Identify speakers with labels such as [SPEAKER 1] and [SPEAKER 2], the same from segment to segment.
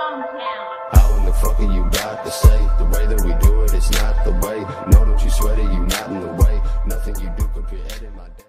[SPEAKER 1] How in the fuck are you about to say? The way that we do it, it's not the way. No, don't you sweat it, you not in the way. Nothing you do could be in my day.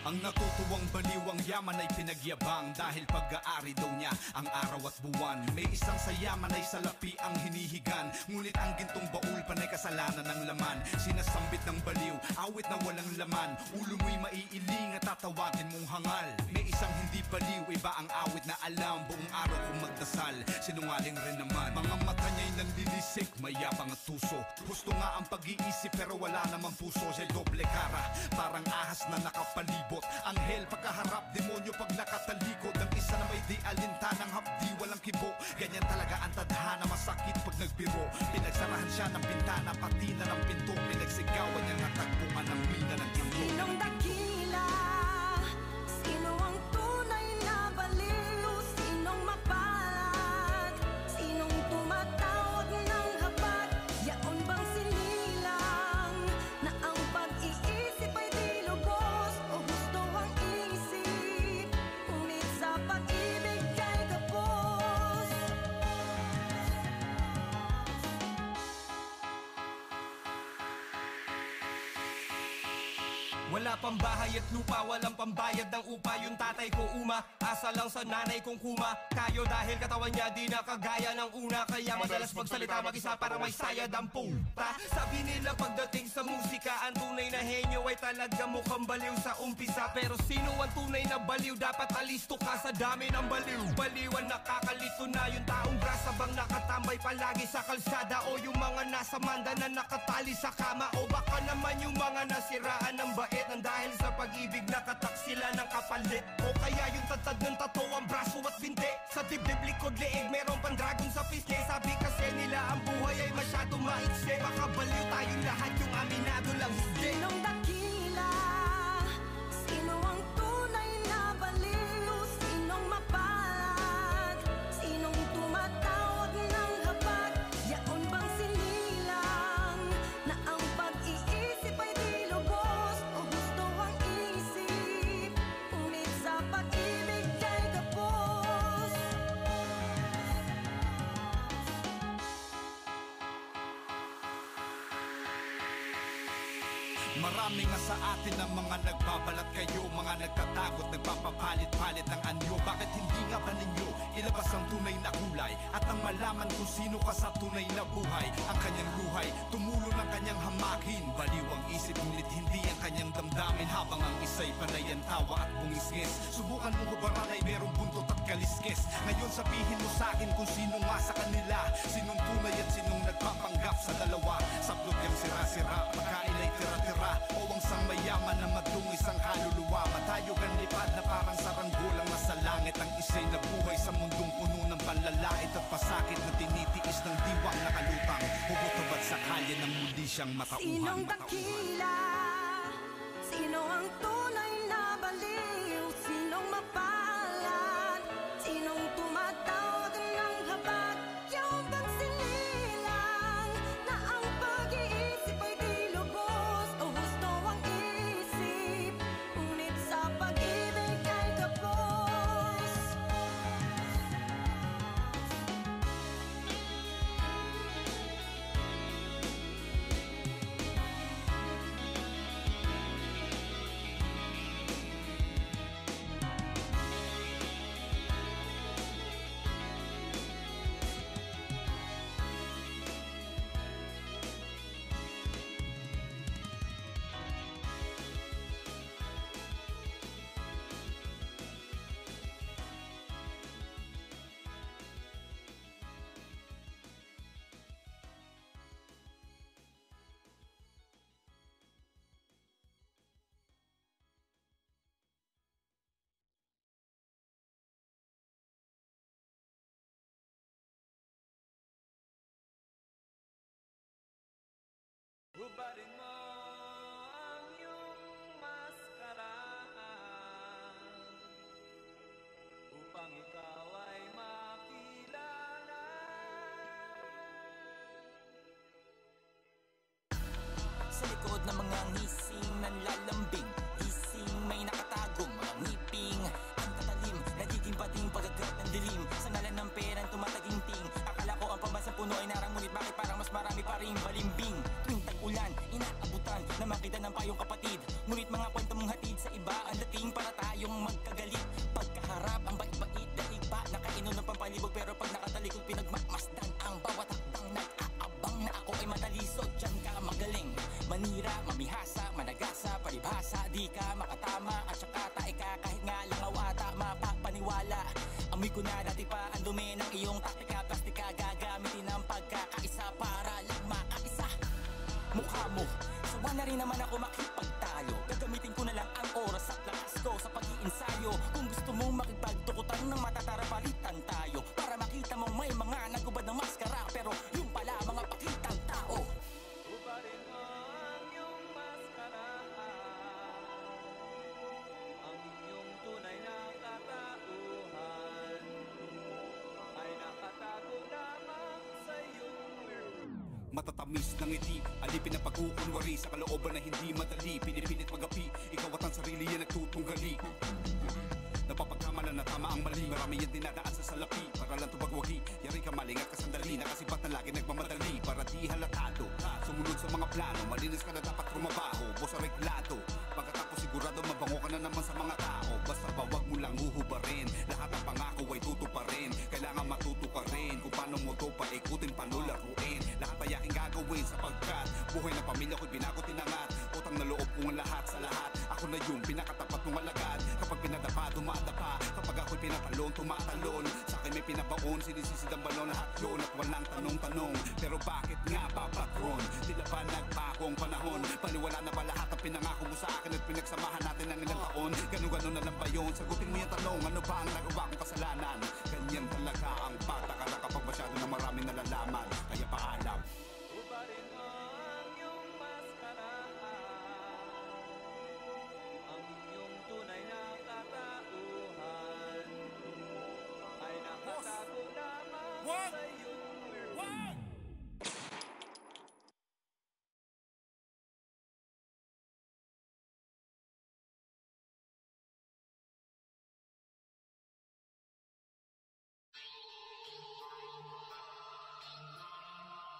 [SPEAKER 2] Ang natutuwang baliwang yaman ay pinagyabang dahil pag-aari daw niya ang araw at buwan. May isang sayaman ay salapi ang hinihigan, ngunit ang gintong baul panay kasalanan ng laman. Sinasambit ng baliw, awit na walang laman. Ulo mo'y maiiling at tatawagin mong hangal. May isang hindi baliw, iba ang awit na alam. Buong araw kong magdasal, sinungaling rin naman. Mga mata niya'y nanlilisik, mayabang at tuso. Gusto nga ang pag-iisip pero wala namang puso. Siya'y doble kara, parang ahas na nakapalibot. Anghel pagkaharap, demonyo pag nakatalikod. Ang isa na may di alintanang hapdi, walang kibo. Ganyan talaga ang tadhana, masakit pag nagbiro. Pinagsarahan siya ng bintana, pati na ng pinto. Pinagsigawan niya natagpuan ng mina ng ginto.
[SPEAKER 3] Sinong dakila? Sino ang tunay na baliw? Sinong mapalad? Sinong tumatawag ng habag? Yaon bang sinilang na ang pag-iisip ay di lubos? O gusto ang isip, ngunit sa pag-ibig kay kapos?
[SPEAKER 4] Wala pang bahay at lupa, walang pambayad ng upa. Yung tatay ko asa lang sa nanay kong kuma. Kayo dahil katawan niya di na kagaya ng una. Kaya madalas magsalita mag-isa para may sayad ang puta. Sabi nila pagdating sa musika, ang tunay na henyo ay talaga mukhang baliw sa umpisa. Pero sino ang tunay na baliw? Dapat alisto ka sa dami ng baliw. Baliwan nakakalito na yung taong grasa bang nakatambay palagi sa kalsada. O yung mga nasa manda na nakatali sa kama. O baka naman yung mga nasiraan ng bait nang dahil sa pag-ibig nakatak sila ng kapalit. O kaya yung tatad ng tato, ang braso at binte. Sa dibdib likod leeg, meron pang dragon sa pisngi. Sabi kasi nila ang buhay ay masyado maiksi. Baka baliw tayong lahat, yung aminado lang hindi.
[SPEAKER 3] Sinong dakila? Sino ang tunay na baliw? Sinong mapalad? Sinong tumatawag ng habag? Yaon bang sinilang na ang pag-iisip ay di lubos? O gusto ang isip, ngunit sa pag-ibig kay kapos?
[SPEAKER 2] Marami nga sa atin ang mga nagbabalat kayo, mga nagtatakot, nagpapapalit-palit ng anyo. Bakit hindi nga ba ninyo ilabas ang tunay na kulay at ang malaman kung sino ka sa tunay na buhay? Ang kanyang luhay, tumulo ng kanyang hamakin. Baliw ang isip, ngunit hindi ang kanyang damdamin. Habang ang isa'y panay ang tawa at bungisngis. Subukan mo hubaran ay merong buntot at kaliskis. Ngayon sabihin mo sa akin kung sino nga sa kanila, sinong tunay at sinong nagpapanggap sa dalawa. Saplot yung sira-sira, pagkailay tira-tira, o ang sang mayaman na madungis ang kaluluwa. Matayog ang lipad na parang saranggolang nasa langit. Ang isa'y nabuhay sa mundong puno ng panlalait at pasakit na tinitiis ng diwang nakalutang. Hubot-hubad sa kalye na muli siyang matauhan.
[SPEAKER 3] Sinong dakila? Sino ang tunay na baliw? Sinong mapalad? Sinong tumatawag ng habag? Yaon bang sinilang na ang pag-iisip ay di lubos? O gusto ang isip, ngunit sa pag-ibig kay kapos?
[SPEAKER 5] likod ng mga ngising nanlalambing. Gising may nakatagong mga ngiping. Ang tatalim, nagiging pating pagagat ng dilim. Sa ngalan ng perang tumataginting. Akala ko ang pambansang puno ay narang, ngunit bakit parang mas marami pa rin balimbing. Tuwing tag-ulan, inaabutan na makita ng payong kapatid. Ngunit mga kwento mong hatid sa iba ang dating para tayong magkagalit. Pagkaharap ang bait-bait na iba, nakainom ng pampalibog pero pag nakatalikod pinagmamasdan ang bawat hakbang. Nag-aabang na ako ay matalisod, dyan ka magaling. Manira, mamihasa, managasa, palibhasa, di ka makatama at saka tae ka kahit nga lang awata mapapaniwala. Amoy ko na dati pa ang dumi ng iyong taktika, plastika, gagamitin ang pagkakaisa para lang makaisa. Mukha mo, sawa na rin naman ako makipagtalo. Gagamitin ko na lang ang oras at lakas ko sa pag-iinsayo. Kung gusto mong makipagtukutan ng matatara, palitan tayo para makita mong may mga nagubad ng maskara, pero yung pala mga pakitang tao.
[SPEAKER 6] Ubarin ang iyong maskara, ang iyong tunay na katauhan ay nakatago lamang sa iyong
[SPEAKER 2] Matatamis ng ngiti, alipin ang pagkukunwari sa kalooban na hindi madali. Pinipilit magapi, ikaw at ang sarili yan nagtutunggali. Napapagkamala na tama ang mali, marami yan dinadaan sa salapi. Para lang tubagwagi, yari ka maling at kasandali. Nakasipat na lagi nagmamadali, para di halatado. Sumunod sa mga plano, malinis ka na dapat trumabaho. Boss areglado, pagkatapos sigurado mabango ka na naman sa mga tao. Basta bawag mo lang uhubarin, lahat ng pangako ay tutuparin. Kailangan matuto ka rin, kung paano mo to paikutin, paano laruin. Lahat ay aking gagawin sapagkat buhay na pamilya ko'y binago tinangat. Utang na loob kong lahat sa lahat, ako na yung pinakatapat mong alagad. Kapag pinadapa, dumadapa, kapag ako'y pinatalon, tumatalon. Sa akin may pinabaon, sinisisid ang balon, lahat yun at walang tanong-tanong. Pero bakit nga ba patron? Tila ba nagbago ang panahon? Paliwala na ba lahat ang pinangako mo sa akin at pinagsamahan natin ng ilang taon? Ganun-ganun na lang ba yun? Sagutin mo yung tanong, ano ba ang nagawa kong kasalanan? Ganyan talaga ang patakala kapag masyado na maraming nalalaman. Kaya paalam.
[SPEAKER 6] Ubarin ang iyong maskara, ang iyong tunay na katauhan ay nakatago lamang sa iyong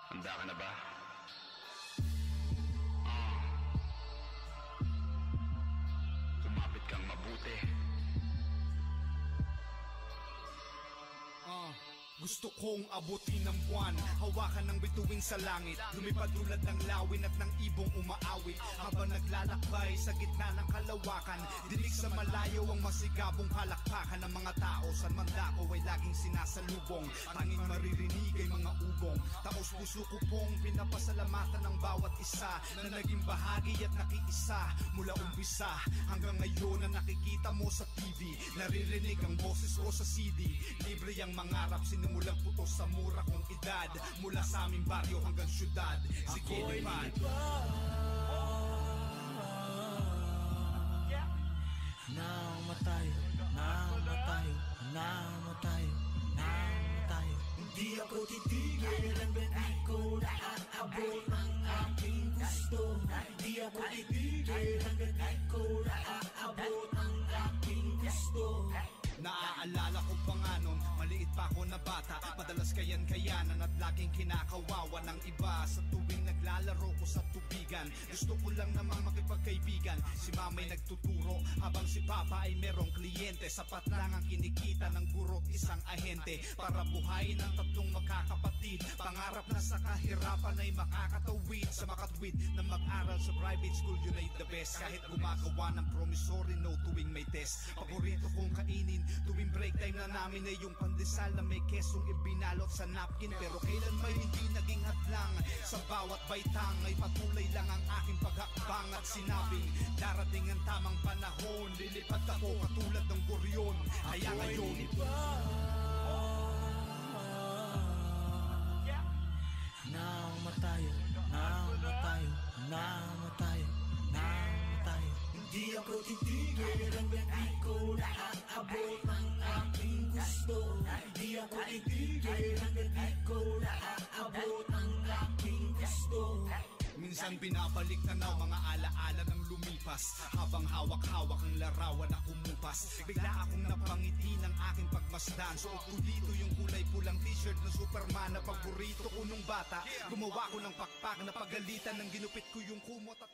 [SPEAKER 1] Handa ka na ba? Kumapit kang mabuti.
[SPEAKER 2] Gusto kong abutin ng buwan, hawakan ng bituin sa langit, lumipad tulad ng lawin at ng ibong umaawit. Habang naglalakbay sa gitna ng kalawakan, dinig sa malayo ang masigabong palakpakan ng mga tao. San man dako ay laging sinasalubong, tanging maririnig ay mga ugong. Taos puso ko pong pinapasalamatan ng bawat isa na naging bahagi at nakiisa. Mula umpisa hanggang ngayon na nakikita mo sa TV, naririnig ang boses ko sa CD. Libre ang mangarap, simulang putos sa mura kong edad. Mula sa aming baryo hanggang syudad. Sige naman.
[SPEAKER 5] Namatay, namatay, namatay, namatay. Hindi ako titigil hanggang di ko naaabot ang aking gusto. Hindi ako titigil hanggang di ko naaabot ang aking gusto.
[SPEAKER 2] Naaalala ko pa nga nun, maliit pa ako na bata. Madalas kayan-kayanan at laging kinakawawa ng iba. Sa tuwing naglalaro ko sa tubigan, gusto ko lang namang makipagkaibigan. Si mama'y nagtuturo habang si papa ay merong kliyente. Sapat lang ang kinikita ng guro't isang ahente para buhayin ang tatlong magkakapatid. Pangarap na sa kahirapan ay makakatawid. Sa makatwid na mag-aral sa private school, yun ay the best. Kahit gumagawa ng promissory note tuwing may test. Paborito kong kainin tuwing break time na namin ay yung pandesal na may kesong ibinalot sa napkin. Pero kailan may hindi naging hadlang, sa bawat baitang ay patuloy lang ang aking paghakbang. At sinabing darating ang tamang panahon, lilipad ako katulad ng goryon. Kaya ngayon
[SPEAKER 5] namatay, namatay, namatay, namatay. Hindi ako titigil hanggang di ko naaabot ang aking gusto. Hindi ako titigil hanggang di ko naaabot ang aking gusto.
[SPEAKER 2] Minsan binabalik tanaw mga alaala ng lumipas. Habang hawak-hawak ang larawan na kumupas, bigla akong napangiti ng aking pagmasdan. Suot ko dito yung kulay pulang t-shirt ng Superman na paborito ko nung bata. Gumawa ko ng pakpak na pagalitan ng ginupit ko yung kumot at